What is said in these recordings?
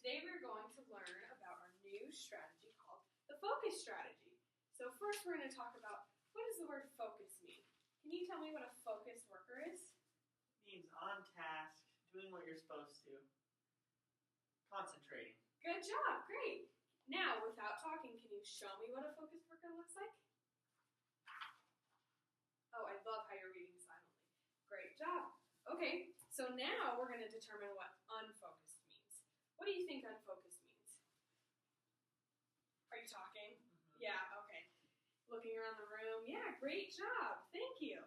Today we're going to learn about our new strategy called the focus strategy. So first we're going to talk about, what does the word focus mean? Can you tell me what a focused worker is? It means on task, doing what you're supposed to, concentrating. Good job, great. Now, without talking, can you show me what a focused worker looks like? Oh, I love how you're reading silently. Great job. Okay, so now we're going to determine what unfocused means. What do you think unfocused means? Are you talking? Mm-hmm. Yeah, okay. Looking around the room. Yeah, great job. Thank you.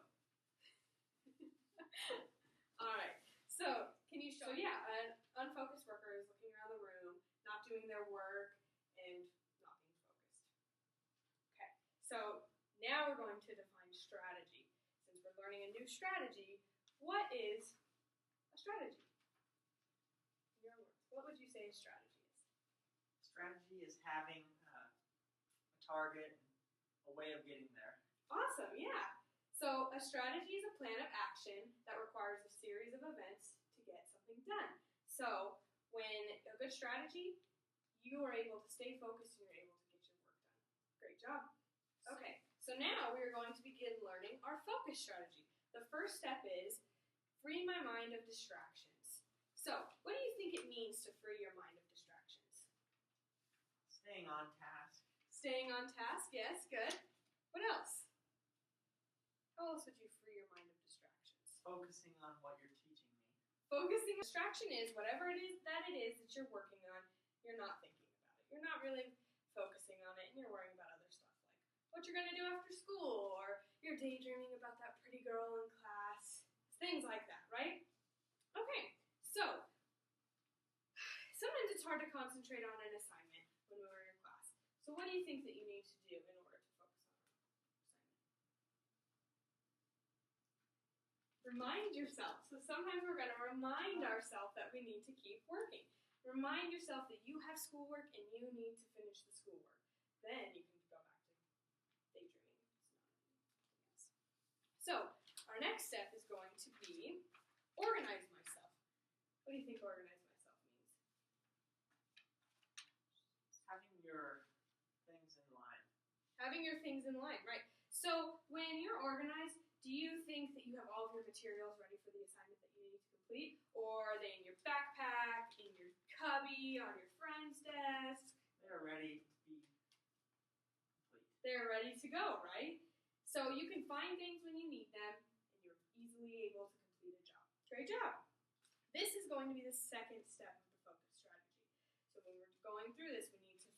All right, so can you show? So yeah, an unfocused worker is looking around the room, not doing their work, and not being focused. Okay, so now we're going to define strategy. Since we're learning a new strategy, what is a strategy? In your words, what would you say a strategy is? Strategy is having a target, a way of getting there. Awesome, yeah. So a strategy is a plan of action that requires a series of events to get something done. So when a good strategy, you are able to stay focused and you're able to get your work done. Great job. Okay, so now we are going to begin learning our focus strategy. The first step is free my mind of distractions. So, what do you think it means to free your mind of distractions? Staying on task. Staying on task, yes, good. What else? How else would you free your mind of distractions? Focusing on what you're teaching me. Focusing on distraction is whatever it is that you're working on, you're not thinking about it. You're not really focusing on it and you're worrying about other stuff like what you're going to do after school or you're daydreaming about that pretty girl in class. Things like that, right? Okay, so sometimes it's hard to concentrate on an assignment when we're in your class. So what do you think that you need to do in order to focus on an assignment? Remind yourself. So sometimes we're going to remind ourselves that we need to keep working. Remind yourself that you have schoolwork and you need to finish the schoolwork. Then you can go back to daydreaming. Yes. So our next step is going to be organize myself. What do you think organize myself means? Having your things in line. Having your things in line, right. So when you're organized, do you think that you have all of your materials ready for the assignment that you need to complete? Or are they in your backpack, in your cubby, on your friend's desk? They're ready to be complete. They're ready to go, right? So you can find things when you need them, and you're easily able to complete a job. Great job. This is going to be the second step of the focus strategy. So when we're going through this, we need to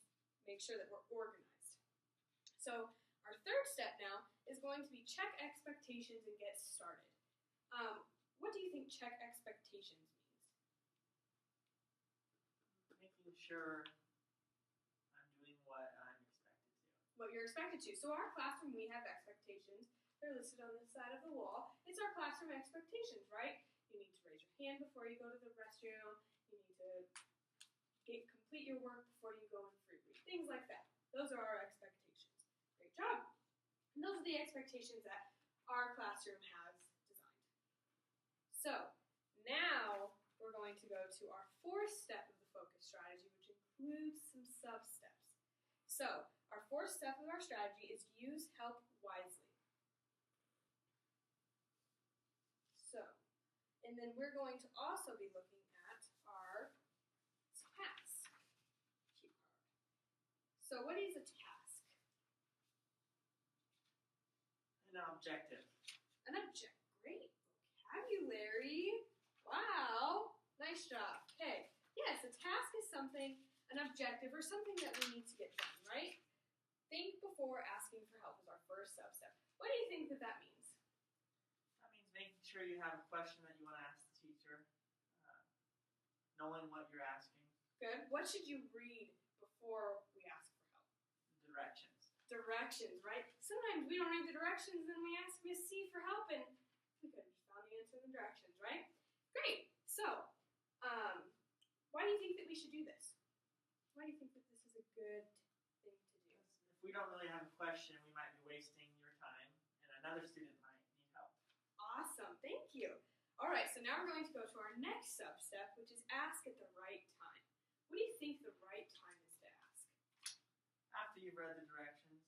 make sure that we're organized. So our third step now is going to be check expectations and get started. What do you think check expectations means? Making sure I'm doing what I'm expected to. What you're expected to. So our classroom, we have expectations. They're listed on this side of the wall. It's our classroom expectations, right? You need to raise your hand before you go to the restroom. You need to complete your work before you go and free read. Things like that. Those are our expectations. Great job. And those are the expectations that our classroom has designed. So now we're going to go to our fourth step of the focus strategy, which includes some sub-steps. So our fourth step of our strategy is use help wisely. So, and then we're going to also be looking at our task. So what is a task? An objective. An objective. Great vocabulary. Wow. Nice job. Okay. Yes, a task is something, an objective, or something that we need to get done, right? Think before asking for help is our first sub-step. What do you think that that means? That means making sure you have a question that you want to ask the teacher, knowing what you're asking. Good. What should you read before we ask for help? Directions. Directions, right? Sometimes we don't read the directions and we ask Miss C for help and we could have just found the answer in the directions, right? Great. So, why do you think that we should do this? Why do you think that this is a good thing to do? If we don't really have a question, we might be wasting your time and another student might need help. Awesome. Thank you. All right, so now we're going to go to our next sub-step, which is ask at the right time. What do you think the right time is to ask? After you've read the directions,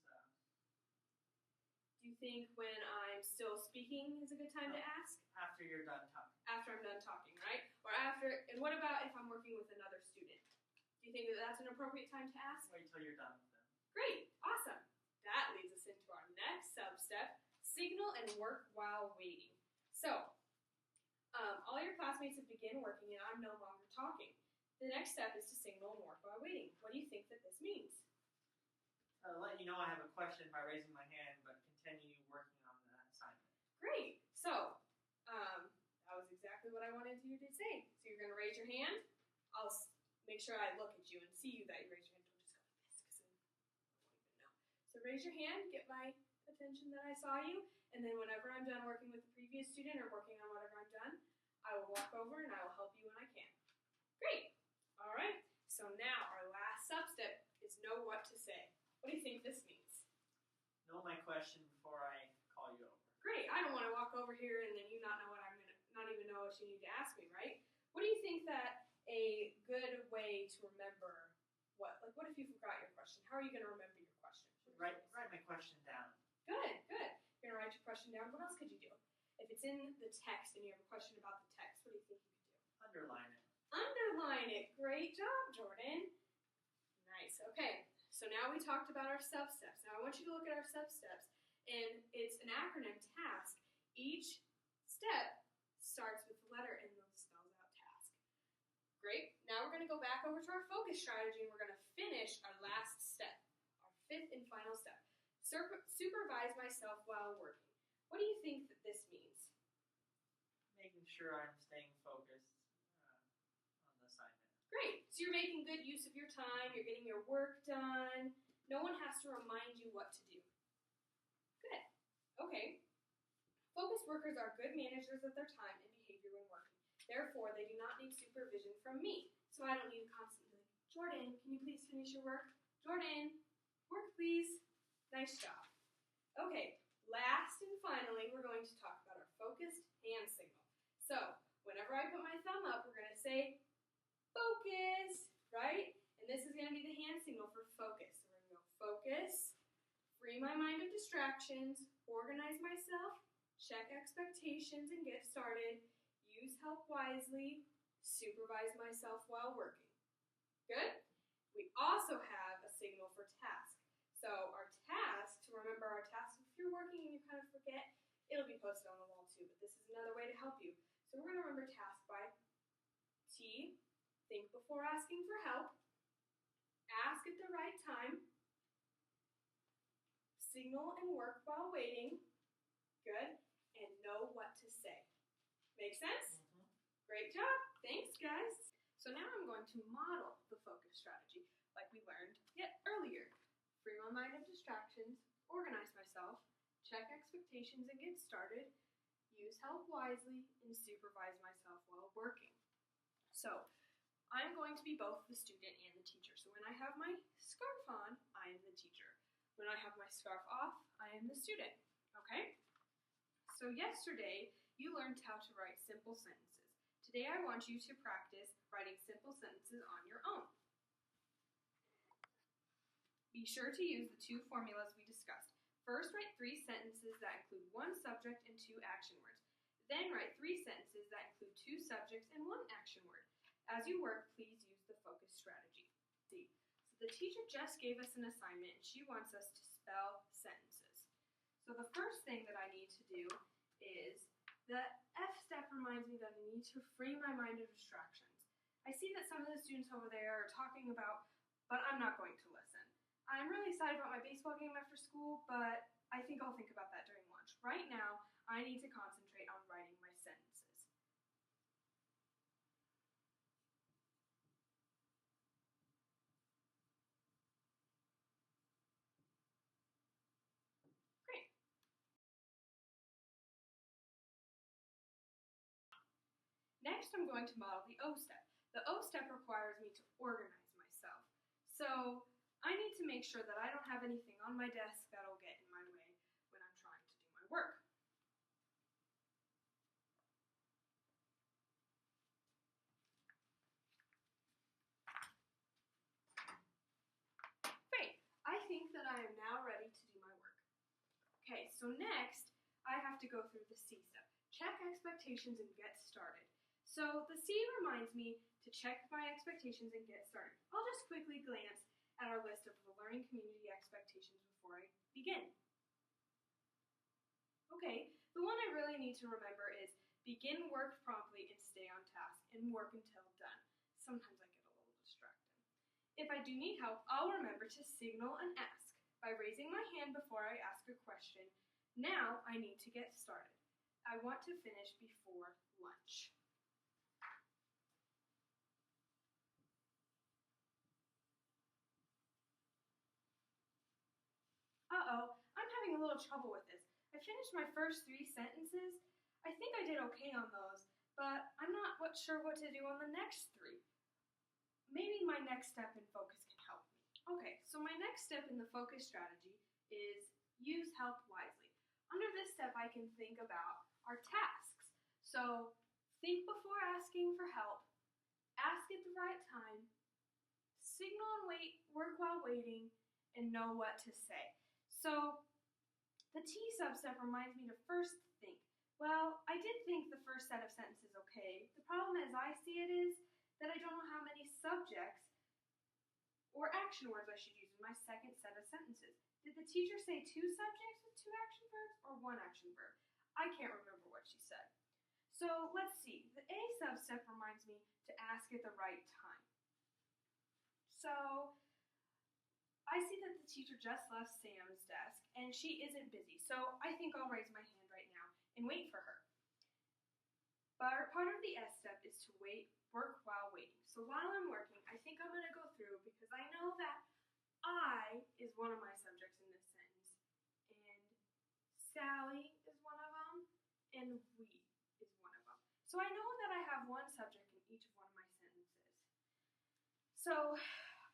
Do you think when I'm still speaking is a good time to ask? after you're done talking. After I'm done talking, right? Or after, and what about if I'm working with another student? Do you think that that's an appropriate time to ask? Wait till you're done with them. Great, awesome. That leads us into our next sub-step, signal and work while waiting. So, all your classmates have begun working and I'm no longer talking. The next step is to signal and work while waiting. What do you think that this means? I'll let you know I have a question by raising my hand, but continue working on that assignment. Great. So, that was exactly what I wanted you to say. So you're going to raise your hand. I'll make sure I look at you and see you that you raise your hand. Don't just go like this because I won't even know. So raise your hand, get my attention that I saw you, and then whenever I'm done working with the previous student or working on whatever I'm done, I will walk over and I will help you when I can. Great. All right. So now our last sub-step is know what to say. What do you think this means? Know my question before I call you over. Great. I don't want to walk over here and then you not know what I'm gonna, not even know what you need to ask me, right? What do you think that a good way to remember what if you forgot your question? How are you going to remember your question? Write my question down. Good, good. You're going to write your question down. What else could you do? If it's in the text and you have a question about the text, what do you think you could do? Underline it. Underline it. Great job, Jordan. Nice. Okay. So now we talked about our sub-steps. Now I want you to look at our sub-steps, and it's an acronym, TASK. Each step starts with the letter and then spells out task. Great. Now we're going to go back over to our focus strategy, and we're going to finish our last step, our fifth and final step. Supervise myself while working. What do you think that this means? Making sure I'm staying focused on the assignment. Great. So you're making good use of your time. You're getting your work done. No one has to remind you what to do. Good. Okay. Focus workers are good managers of their time and behavior when working. Therefore, they do not need supervision from me. So I don't need to constantly, Jordan, can you please finish your work? Jordan, work please. Nice job. Okay. Last and finally, we're going to talk about our focused hand signal. So whenever I put my thumb up, we're going to say, focus, right? And this is going to be the hand signal for focus. So we're going to go focus, free my mind of distractions, organize myself, check expectations and get started, use help wisely, supervise myself while working. Good? We also have a signal for task. So our task, to remember our task, if you're working and you kind of forget, it'll be posted on the wall too, but this is another way to help you. So we're going to remember task by T, think before asking for help, ask at the right time, signal and work while waiting, good, and know what to say. Make sense? Mm-hmm. Great job. Thanks, guys. So now I'm going to model the focus strategy like we learned yet earlier. Free my mind of distractions, organize myself, check expectations and get started, use help wisely, and supervise myself while working. So I'm going to be both the student and the teacher. So when I have my scarf on, I am the teacher. When I have my scarf off, I am the student. Okay? So yesterday, you learned how to write simple sentences. Today, I want you to practice writing simple sentences on your own. Be sure to use the two formulas we discussed. First, write 3 sentences that include 1 subject and 2 action words. Then write 3 sentences that include 2 subjects and 1 action word. As you work, please use the focus strategy. So the teacher just gave us an assignment and she wants us to spell sentences. So the first thing that I need to do is the F step reminds me that I need to free my mind of distractions. I see that some of the students over there are talking about, but I'm not going to listen. I'm really excited about my baseball game after school, but I think I'll think about that during lunch. Right now, I need to concentrate on writing my sentences. Great. Next, I'm going to model the O step. The O step requires me to organize myself. So I need to make sure that I don't have anything on my desk that'll get in my way when I'm trying to do my work. Okay, so next I have to go through the C step. Check expectations and get started. So the C reminds me to check my expectations and get started. I'll just quickly glance at our list of the learning community expectations before I begin. Okay, the one I really need to remember is begin work promptly and stay on task and work until done. Sometimes I get a little distracted. If I do need help, I'll remember to signal and ask by raising my hand before I ask a question. Now I need to get started. I want to finish before lunch. Uh-oh, I'm having a little trouble with this. I finished my first 3 sentences. I think I did okay on those, but I'm not sure what to do on the next 3. Maybe my next step in focus can help me. Okay, so my next step in the focus strategy is use help wisely. Under this step, I can think about our tasks. So think before asking for help, ask at the right time, signal and wait, work while waiting, and know what to say. So the T substep reminds me to first think. Well, I did think the first set of sentences okay. The problem as I see it is that I don't know how many subjects or action words I should use in my second set of sentences. Did the teacher say 2 subjects with 2 action verbs or 1 action verb? I can't remember what she said. So let's see. The A substep reminds me to ask at the right time. So I see that the teacher just left Sam's desk and she isn't busy. So I think I'll raise my hand right now and wait for her. But part of the S step is to work while waiting. So while I'm working, I think I'm going to go through because I know that I is one of my subjects in this sentence, and Sally is one of them, and we is one of them. So I know that I have one subject in each of one of my sentences. So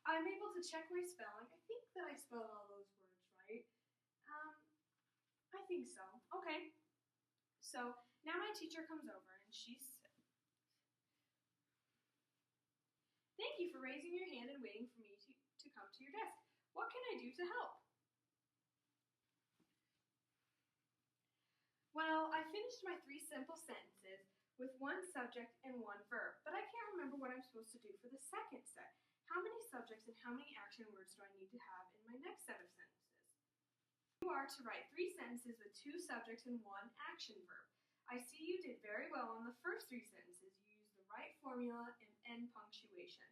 I'm able to check my spelling. I think that I spelled all those words right. I think so. Okay. So now my teacher comes over and she says, "Thank you for raising your hand and waiting for me to come to your desk. What can I do to help?" Well, I finished my 3 simple sentences with 1 subject and 1 verb, but I can't remember what I'm supposed to do for the second set. How many subjects and how many action words do I need to have in my next set of sentences? You are to write 3 sentences with 2 subjects and 1 action verb. I see you did very well on the first 3 sentences. You used the right formula and end punctuation.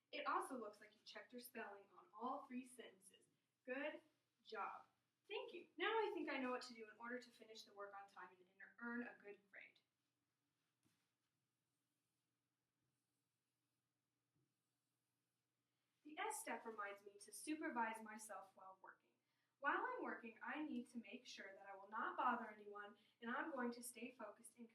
It also looks like you checked your spelling on all 3 sentences. Good job. Thank you. Now I think I know what to do in order to finish the work on time and earn a good grade. The S step reminds me to supervise myself while working. While I'm working, I need to make sure that I will not bother anyone and I'm going to stay focused and